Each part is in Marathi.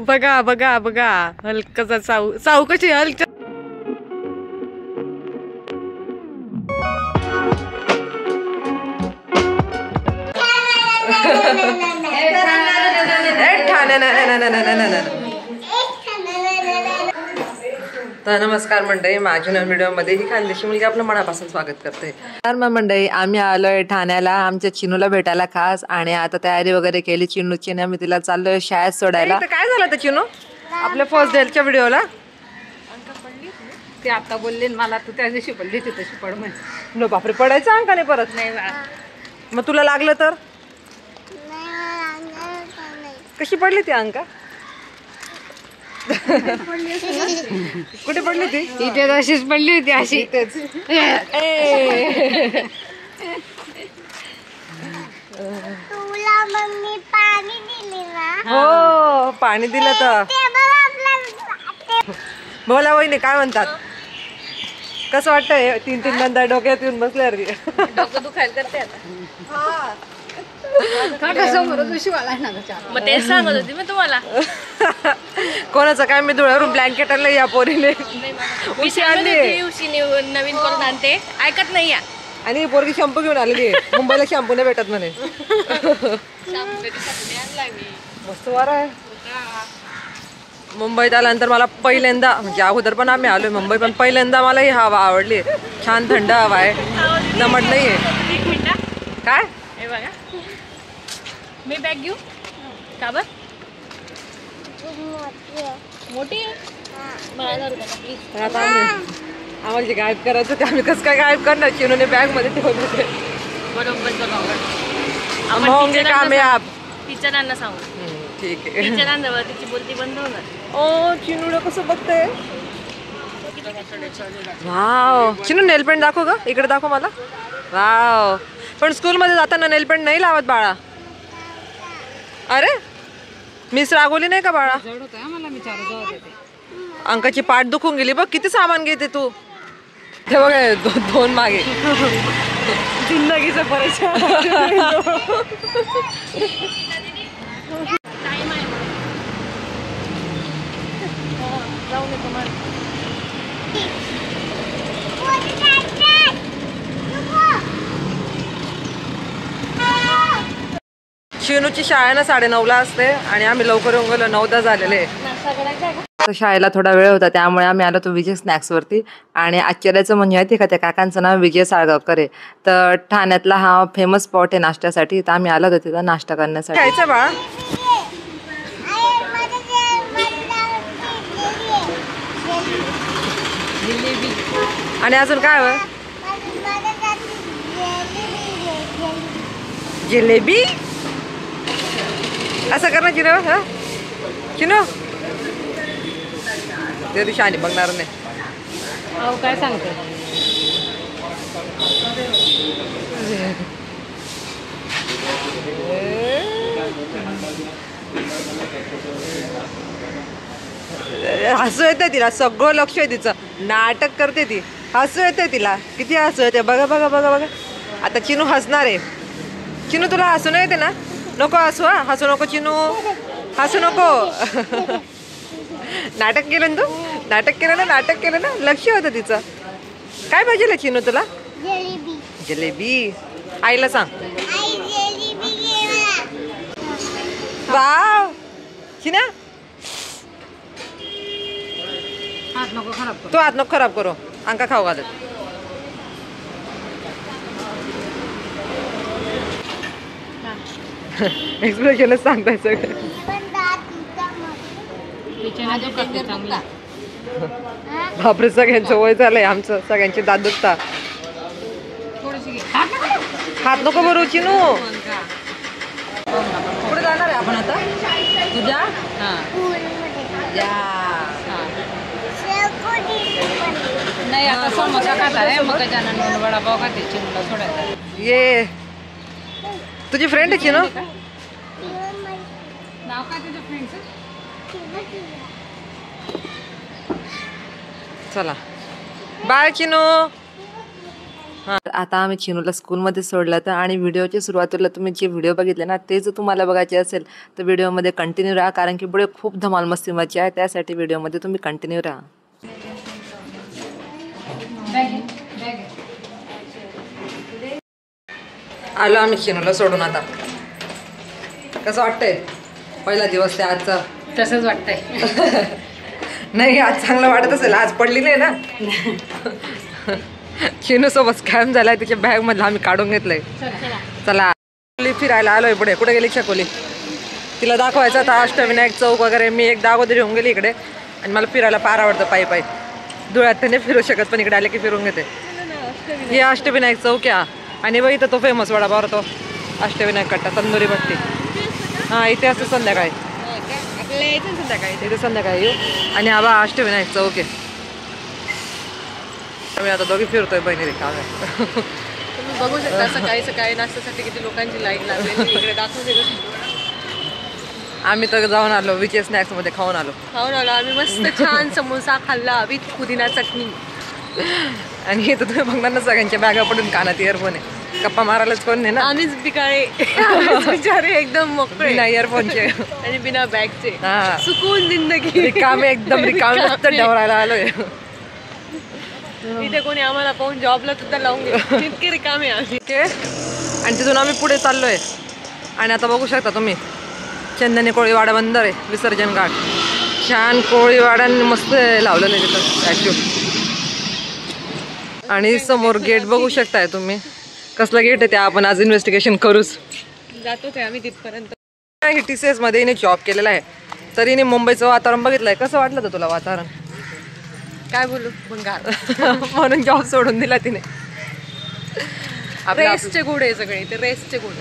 बघा बघा बघा हलकसा साऊ साऊ कशी हलक तर नमस्कार मंडळी, माझ्या नवीन व्हिडिओमध्ये ही खानदेशी मुलगी आपलं मनापासून स्वागत करते. तर मग मंडळी, आम्ही आलोय ठाण्याला आमच्या चिनूला भेटायला खास. आणि आता तयारी वगैरे केली चिनूची ने, मी तिला चाललोय शाळेत सोडायला. काय झालं तर चिनू आपल्या फर्स्ट डेच्या व्हिडिओला ते आता बोलले मला, तू त्या दिवशी बोलली ती तशी पड म्हणे. नो बापरे, पडायचं अंकाने परत नाही बाळा, मग तुला लागलं तर कशी पडली ती अंका? कुठे पडली ती? इथे अशीच पडली होती अशी. तुला मम्मी पाणी दिले ना? हो, पाणी दिलं तर. बोला वहिनी, काय म्हणतात? कसं वाटतंय? तीन नंतर डोक्यात येऊन बसल्या रे. डोकं दुखायला करते आता. मग तेच सांगत होती मी तुम्हाला. कोणाचं काय, मी धुळ्यावरून ब्लँकेट आणलं या पोरीने. मी सांगत होती उशीने नवीन करून आणते, ऐकत नाही या. आणि पोरगी शॅम्पू घेऊन आलेली आहे. मुंबईला शॅम्पू नाही भेटत म्हणे. मस्त वारा आहे. मुंबईत आल्यानंतर मला पहिल्यांदा, म्हणजे अगोदर पण आम्ही आलोय मुंबई, पण पहिल्यांदा मला ही हवा आवडली. छान थंड हवा आहे, दमट नाहीये. एक मिनिट, काय हे बघा, मी बॅग घेऊ का? बर मोठी आहे. तर आता आम्हाला जे गायब करायचं ते आम्ही कसं काय गायब करणार? चिनूने बॅग मध्ये ठेवलं होते. बरोबर होंगे कामयाब. टीचरांना सांगू. ठीक आहे. टीचरांजवळ तिची बोलती बंद होणार. ओ चिनूला कसं बघते. वाव, चिनू नेल पेंट दाखव ग, इकडे दाखव मला. वाव, पण स्कूल मध्ये जाताना नेल पेंट नाही लावत बाळा. अरे मिस रागवली नाही का बाळा? अंकाची पाठ दुखून गेली बघ. किती सामान घेते तू. ते बघ, दोन मागे. जिंदगीचं परेशान. चिनूची शाळा ना 9:30ला असते आणि आम्ही लवकर येऊन गेलो, 9:10 झालेले. शाळेला थोडा वेळ होता त्यामुळे आम्ही आलो तो विजय स्नॅक्स वरती. आणि आश्चर्याचं म्हणजे माहिती का, त्या काकांचं नाव विजय साळगावकर आहे. तर ठाण्यातला हा फेमस स्पॉट आहे नाश्त्यासाठी. तर आम्ही आलो होतो तिथं नाश्ता करण्यासाठी. खायचं बा. आणि अजून काय? जिलेबी. असं कर ना चिनू. हा चिनू, त्या दिवशी आणि बघणार नाही. अहो काय सांगते, हसू येते तिला, सगळं लक्ष आहे तिचं. नाटक करते ती, हसू येते तिला. किती हसू येते बघा बघा बघा बघा. आता चिनू हसणार आहे. चिनू तुला हसू नाही येते ना? नको हसू. हा, हसू नको चिनू, हसू नको. नाटक केलं ना तू, नाटक केलं ना, नाटक केलं ना. लक्ष होतं तिचं. काय पाहिजे चिनू तुला? जिलेबी. जिलेबी. आईला सांग. आई जिलेबी घे मला. वाव चिना, हात नको खराब करू. तू हात नको खराब करू. अंका खाऊ घालत. एक्सप्रेशनच सांगताय सगळं. पण दात दुखतात मग. तिच्याने दुखत नाही चांगला. बापरे, सगळ्यांचं वय झालंय आमचं. सगळ्यांचे दात दुखतात. थोडीशी घे. हात नको भरू चिनू. पुढे जाणार आहे आपण आता तुझ्या. हा नाही, आता समोसा खाता आहे, मग गजानन वडापाव खाते. चिमूला सोडायचा. ये तुझी फ्रेंड आहे चिनू. नाव काय तुझ्या फ्रेंडचं? Tiba-tiba. चला बाय चिनू. आता आम्ही चिनूला स्कूलमध्ये सोडलं तर आणि व्हिडिओच्या सुरुवातीला तुम्ही जे व्हिडिओ बघितले ना ते जर तुम्हाला बघायचे असेल तर व्हिडिओमध्ये कंटिन्यू राहा, कारण की पुढे खूप धमाल मस्ती मज्जा आहे, त्यासाठी व्हिडिओमध्ये तुम्ही कंटिन्यू राहा. आलो आम्ही चिनूला सोडून. आता कसं वाटतंय पहिला दिवस ते आजचा? तसंच वाटतंय. नाही आज चांगलं वाटत असेल, आज पडली नाही ना. चिनू सोबत स्कॅम झालाय, तिच्या बॅग मधला आम्ही काढून घेतलंय. चला फिरायला आलोय. पुढे कुठे गेली छकोली? तिला दाखवायचं आता अष्टविनायक चौक वगैरे. मी एकदा अगोदर येऊन गेली इकडे आणि मला फिरायला फार आवडतं पायी पायी. धुळ्यात तर नाही फिरू शकत, पण इकडे आले की फिरून घेते. हे अष्टविनायक चौक आहे आणि बघ इथं तो फेमस वडापाव तो अष्टविनायक कट्टा तंदुरी भट्टी. हां इथे असं संध्याकाळी इथे संध्याकाळी येऊ. आणि हा बा अष्टविनायक चौक आहे. आम्ही आता दोघी फिरतोय बहिणी रिकाम आहे. तुम्ही बघू शकता सकाळी सकाळी नाश्त्यासाठी किती लोकांची लाईन लागली. इकडे दाखवते. आम्ही तर जाऊन आलो विचे स्नॅक्स मध्ये खाऊन आलो. आम्ही मस्त छान समोसा खाल्ला विथ पुदिना चटणी. आणि इथं तुम्ही बघणार ना सगळ्यांच्या बॅगा पडून कानात इयरफोन आहे. गप्पा मारायलाच कोण नाही ना. आम्हीच बिकाळे बिचारे एकदम मोकळे बिना इयरफोनचे आणि बिना बॅगचे. हा सुकून जिंदगी. रिकामे एकदम रिकामे मस्त डवरायला आलोय. इथे कोणी आम्हाला पाहून जॉबला सुद्धा लावून गेलो. इतके रिकामे आम्ही. आणि तिथून आम्ही पुढे चाललोय. आणि आता बघू शकता तुम्ही चंदनी कोळीवाडा बंदर आहे, विसर्जन घाट. छान कोळीवाड्याने मस्त लावलेलं आहे तिथं स्टॅच्यू. आणि समोर गेट बघू शकताय तुम्ही. कसलं गेट आहे ते आपण आज इन्व्हेस्टिगेशन करूच. जातोच आहे आम्ही तिथपर्यंत. TCS मध्ये हिने जॉब केलेला आहे, तरी हिने मुंबईचं वातावरण बघितलंय. कसं वाटलं तर तुला वातावरण? काय बोलू भंगार. म्हणून जॉब सोडून दिला तिने. रेसचे गुड आहे सगळे ते. रेसचे गुड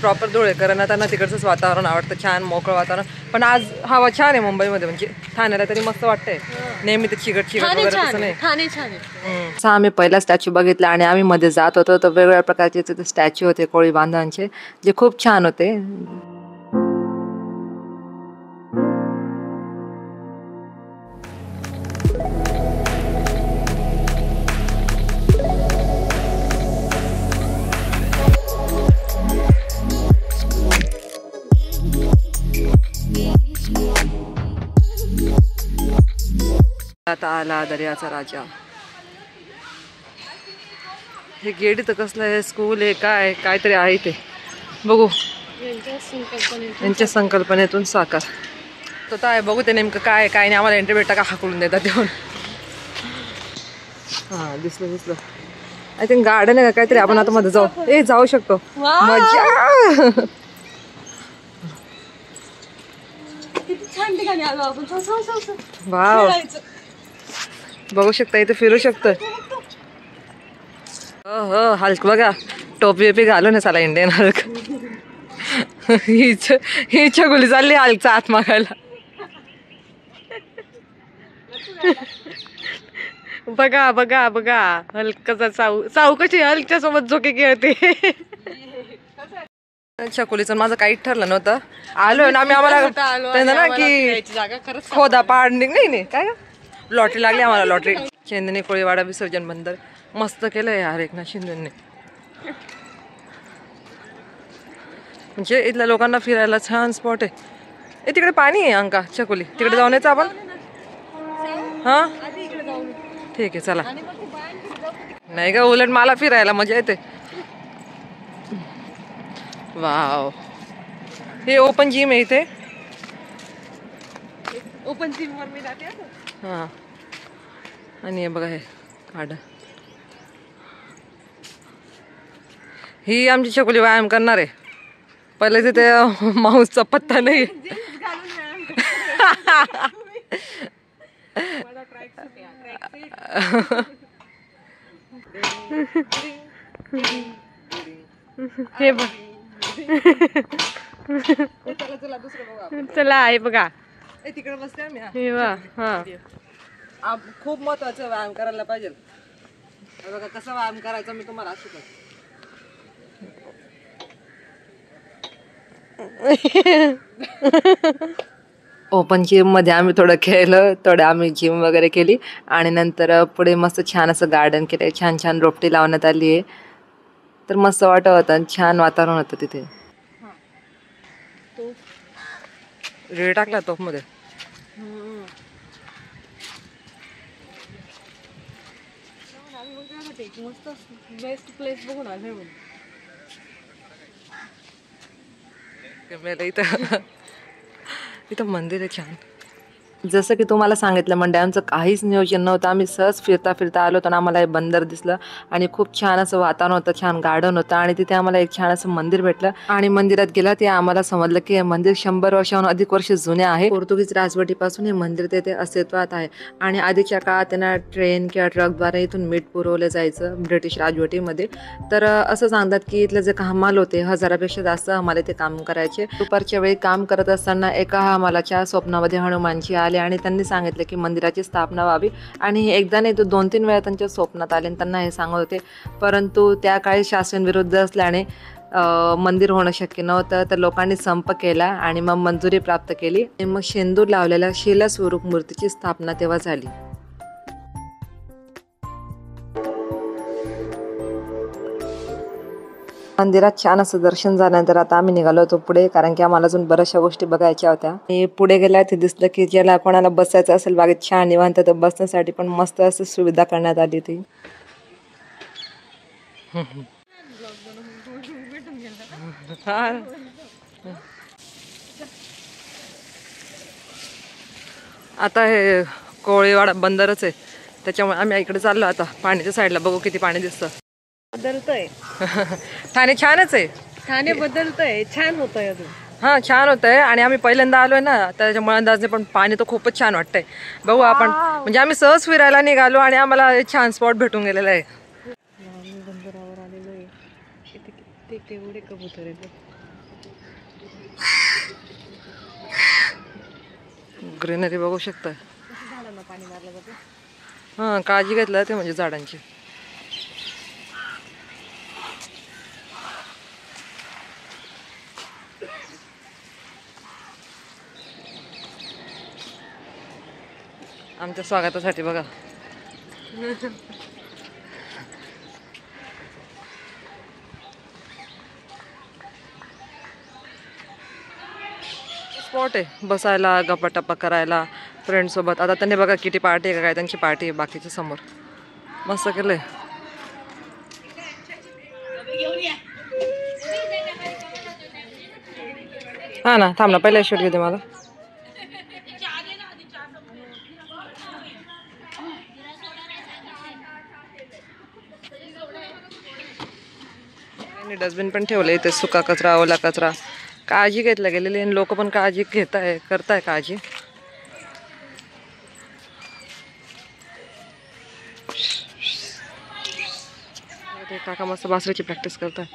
प्रॉपर धुळेकरांना त्यांना तिकडचंच वातावरण आवडतं, छान मोकळं वातावरण. पण आज हवा छान आहे मुंबईमध्ये, म्हणजे ठाण्याला तरी मस्त वाटतंय. नेहमी ते चिकट वगैरे तसं नाही. ठाणे छान आहे. असं आम्ही पहिला स्टॅच्यू बघितला आणि आम्ही मध्ये जात होतो तर वेगवेगळ्या प्रकारचे तिथे स्टॅच्यू होते कोळी बांधवांचे, जे खूप छान होते. आता आला दर्याचा राजा. हे गेट तर कसलं आहे, स्कूल आहे काय काहीतरी आहे ते बघू. यांच्या संकल्पनेतून साकार तर काय बघू ते नेमकं काय काय नाही. आम्हाला एंट्री भेटा का हाकलून देतात तेव्हा. हा दिसलं दिसलं. आय थिंक गार्डन आहे का काहीतरी. आपण आता मध्ये जाऊ. जाऊ शकतो. मजा. छान ठिकाणी आलो आपण. वाव बघू शकता इथे फिरू शकतो. हो हल्क बघा टोपी वेपी घालून आहे साला इंडियन हल्क. हिच्या गुली चालली हल्कचा हात मागायला. बघा बघा बघा हल्कचा साऊ कशी हल्कच्या सोबत झोके खेळते. छकुलीचं माझं काहीच ठरलं नव्हतं. आलोय ना आम्ही. आम्हाला ना की जागा खरंच खोदा पाड नाही काय लॉटरी लागली आम्हाला. लॉटरी. चंदनी कोळीवाडा विसर्जन बंदर मस्त केलंय यार एकनाथ शिंदेंनी. म्हणजे इथल्या लोकांना फिरायला छान स्पॉट आहे. तिकडे पाणी आहे अंका छकुली, तिकडे जाऊन यायचं आपण. हा ठीक आहे चला. नाही का उलट मला फिरायला मजा येते. वाव हे ओपन जिम आहे इथे. ओपन जिम वर मी जाते. हा आणि हे बघा हे गार्डन. ही आमची छकुली व्यायाम करणार आहे. पहिले तिथे माऊसचा पत्ता नाही. हे बघ चला आहे बघा. तिकडे बसते आम्ही. हे बघा खूप महत्वाचं व्यायाम करायला पाहिजे. बघा कसा व्यायाम करायचा मी तुम्हाला शिकवतो. ओपन जिममध्ये आम्ही थोडं खेळलं, थोडं आम्ही जिम वगैरे केली आणि नंतर पुढे मस्त छान असं गार्डन केलं, छान छान रोपटी लावण्यात आली आहे. तर मस्त वाटत होतं, छान वातावरण होतं तिथे. रेड टाकला तोफमध्ये. बेस्ट प्लेस बघून आले इथं मंदिर आहे छान. जसं की तुम्हाला सांगितलं म्हणजे आमचं काहीच नियोजन नव्हतं. आम्ही सहज फिरता फिरता आलो तर आम्हाला हे बंदर दिसलं आणि खूप छान असं वातावरण होतं, छान गार्डन होतं आणि तिथे आम्हाला एक छान असं मंदिर भेटलं आणि मंदिरात गेला ते आम्हाला समजलं की हे मंदिर 100 वर्षाहून अधिक वर्ष जुने आहे. पोर्तुगीज राजवटीपासून हे मंदिर तिथे अस्तित्वात आहे आणि आधीच्या काळात त्यांना ट्रेन किंवा ट्रकद्वारे इथून मीठ पुरवलं जायचं ब्रिटिश राजवटीमध्ये. तर असं सांगतात की इथले जे हमाल होते 1000पेक्षा जास्त हमाल ते काम करायचे. दुपारच्या वेळी काम करत असताना एका हमालाच्या स्वप्नामध्ये हनुमानजी आले आणि त्यांनी सांगितलं की मंदिराची स्थापना व्हावी आणि एकदा नाही तर 2-3 वेळा त्यांच्या स्वप्नात आले आणि त्यांना हे सांगत होते. परंतु त्या काळी शासन विरुद्ध असल्याने मंदिर होणं शक्य नव्हतं. तर लोकांनी संप केला आणि मग मंजुरी प्राप्त केली आणि मग शेंदूर लावलेल्या शिलास्वरूप मूर्तीची स्थापना तेव्हा झाली. मंदिरात छान असं दर्शन झाल्यानंतर आता आम्ही निघालो होतो पुढे, कारण की आम्हाला अजून बऱ्याचशा गोष्टी बघायच्या होत्या. आणि पुढे गेल्या ते दिसलं की ज्याला कोणाला बसायचं असेल बागेत छान निवांत तर बसण्यासाठी पण मस्त असं सुविधा करण्यात आली होती. आता हे कोळीवाडा बंदरच आहे, त्याच्यामुळे आम्ही इकडे चाललो आता पाण्याच्या साईडला. बघू किती पाणी दिसतं. बदलतंय ठाणे छानच आहे. ठाणे बदलतंय, छान होतंय अजून. हां छान होतंय आणि आम्ही पहिल्यांदा आलोय ना त्याच्यामुळे अंदाज नाही, पण पाणी तर खूपच छान वाटतंय. बघू आपण म्हणजे आम्ही सहज फिरायला निघालो आणि आम्हाला छान स्पॉट भेटून गेलेला आहे. बंदरावर आलेलो आहे. इथे किती केवढे कबूतर आहेत. ग्रीनरी बघू शकता. झाडांना पाणी मारलं जातं. हां काळजी घेतली ते म्हणजे झाडांची. आमच्या स्वागतासाठी बघा. स्पॉट आहे बसायला, गप्पा करायला फ्रेंडसोबत. आता त्यांनी बघा किती पार्टी आहे का काय, त्यांची पार्टी आहे बाकीच्या समोर. मस्त केलंय. हा ना थांब ना, पहिला शूट घेते मला. डस्टबिन पण ठेवले इथे, सुका कचरा ओला कचरा काळजी घेतल्या गेलेली आणि लोक पण काळजी करताय काळजी. काका मस्त बासरीची प्रॅक्टिस करताय.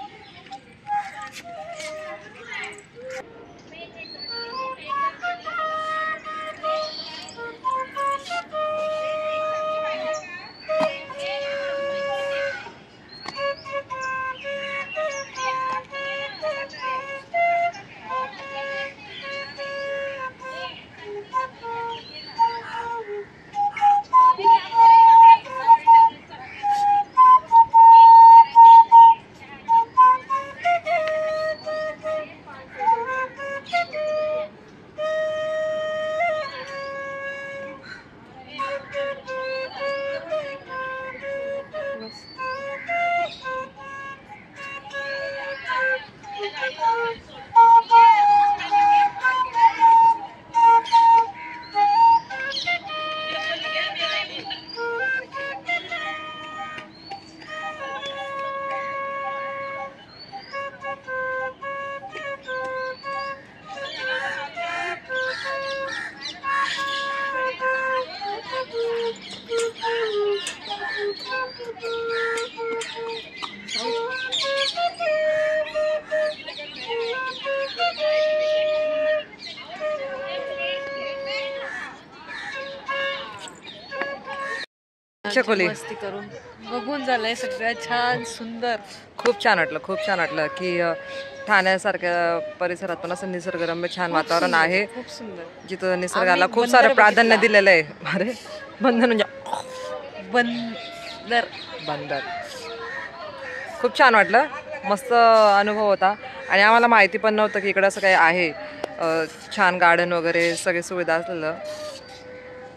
चकोली. मस्ती करून बघून झालंय सगळं छान सुंदर. खूप छान वाटलं की ठाण्यासारख्या परिसरात पण असं निसर्गरम्य छान वातावरण आहे, खूप सुंदर. जिथं निसर्गाला खूप सारं प्राधान्य दिलेलं आहे. अरे बंधन म्हणजे बंदर. बंदर. खूप छान वाटलं, मस्त अनुभव होता. आणि आम्हाला माहिती पण नव्हतं की इकडं असं काही आहे, छान गार्डन वगैरे सगळे सुविधा असलेलं,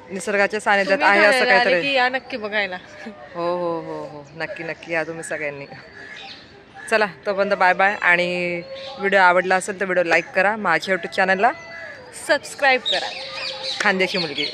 निसर्गाच्या सानिध्यात आहे असं ठाण्याला आले काहीतरी. की या नक्की बघायला. हो हो हो हो, नक्की नक्की या तुम्ही सगळ्यांनी. चला तोपर्यंत बाय बाय. आणि व्हिडिओ आवडला असेल तर व्हिडिओ लाईक करा, माझ्या यूट्यूब चॅनलला सबस्क्राईब करा. खानदेशी मुलगी.